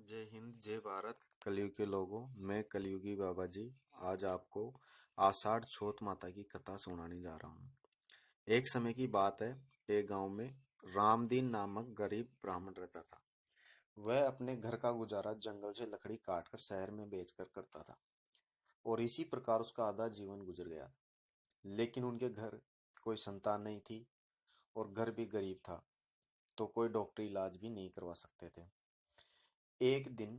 जय हिंद, जय भारत। कलयुग के लोगों, मैं कलयुगी बाबा जी आज आपको आषाढ़ छठ माता की कथा सुनाने जा रहा हूँ। एक समय की बात है। एक गांव में रामदीन नामक गरीब ब्राह्मण रहता था। वह अपने घर का गुजारा जंगल से लकड़ी काटकर शहर में बेचकर करता था और इसी प्रकार उसका आधा जीवन गुजर गया। लेकिन उनके घर कोई संतान नहीं थी और घर भी गरीब था, तो कोई डॉक्टरी इलाज भी नहीं करवा सकते थे। एक दिन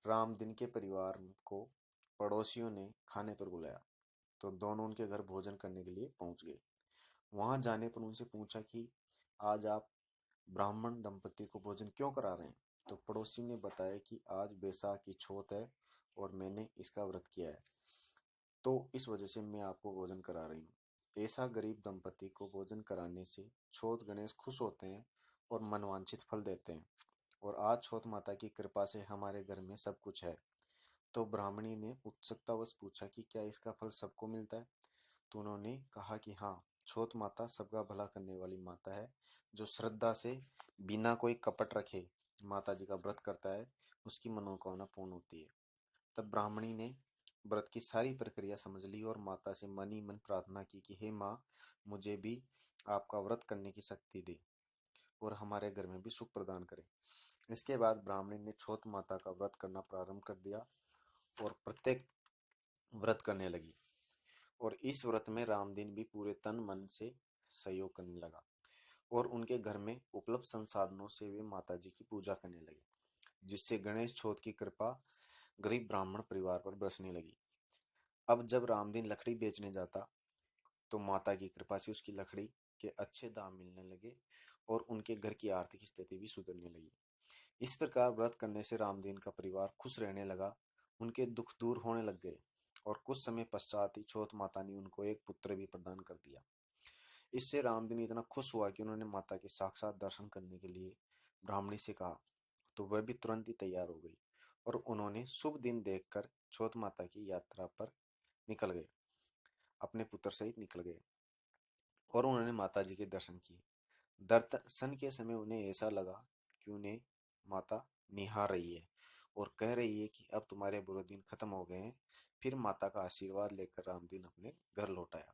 रामदीन के परिवार को पड़ोसियों ने खाने पर बुलाया, तो दोनों उनके घर भोजन करने के लिए पहुंच गए। वहां जाने पर उनसे पूछा कि आज आप ब्राह्मण दंपति को भोजन क्यों करा रहे हैं। तो पड़ोसी ने बताया कि आज बैसाख की चौथ है और मैंने इसका व्रत किया है, तो इस वजह से मैं आपको भोजन करा रही हूँ। ऐसा गरीब दंपति को भोजन कराने से छोट गणेश खुश होते हैं और मनवांछित फल देते हैं। और आज छोट माता की कृपा से हमारे घर में सब कुछ है। तो ब्राह्मणी ने उत्सुकतावश पूछा कि क्या इसका फल सबको मिलता है। तो उन्होंने कहा कि हाँ, छोट माता सबका भला करने वाली माता है। जो श्रद्धा से बिना कोई कपट रखे माता जी का व्रत करता है, उसकी मनोकामना पूर्ण होती है। तब ब्राह्मणी ने व्रत की सारी प्रक्रिया समझ ली और माता से मन ही मन प्रार्थना की कि हे माँ, मुझे भी आपका व्रत करने की शक्ति दे और हमारे घर में भी सुख प्रदान करे। इसके बाद ब्राह्मणी ने छोट माता का व्रत करना प्रारंभ कर दिया और प्रत्येक व्रत करने लगी। और इस व्रत में रामदीन भी पूरे तन मन से सहयोग करने लगा और उनके घर में उपलब्ध संसाधनों से वे माता जी की पूजा करने लगे, जिससे गणेश चौथ की कृपा गरीब ब्राह्मण परिवार पर बरसने लगी। अब जब रामदीन लकड़ी बेचने जाता, तो माता की कृपा से उसकी लकड़ी के अच्छे दाम मिलने लगे और उनके घर की आर्थिक स्थिति भी सुधरने लगी। इस प्रकार व्रत करने से रामदीन का परिवार खुश रहने लगा, उनके दुख दूर होने लग गए और कुछ समय पश्चात ही छोट माता ने उनको एक पुत्र भी प्रदान कर दिया। इससे रामदीन इतना खुश हुआ कि उन्होंने माता के साक्षात दर्शन करने के लिए ब्राह्मणी से कहा, तो वह भी तुरंत ही तैयार हो गई और उन्होंने शुभ दिन देखकर छोट माता की यात्रा पर निकल गए, अपने पुत्र सहित निकल गए और उन्होंने माता जी के दर्शन किए। दर्शन के समय उन्हें ऐसा लगा कि उन्हें माता निहार रही है और कह रही है कि अब तुम्हारे बुरे दिन खत्म हो गए हैं। फिर माता का आशीर्वाद लेकर रामदीन अपने घर लौट आया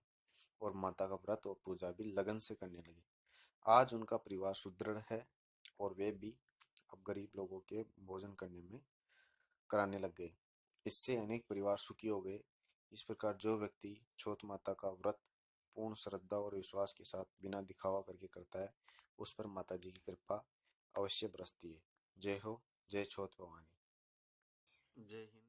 और माता का व्रत और पूजा भी लगन से करने लगे। आज उनका परिवार सुदृढ़ है और वे भी अब गरीब लोगों के भोजन करने में कराने लग गए। इससे अनेक परिवार सुखी हो गए। इस प्रकार जो व्यक्ति छठ माता का व्रत पूर्ण श्रद्धा और विश्वास के साथ बिना दिखावा करके करता है, उस पर माता जी की कृपा अवश्य बरसती है। जय हो, जय छठ भवानी। जय हिंद।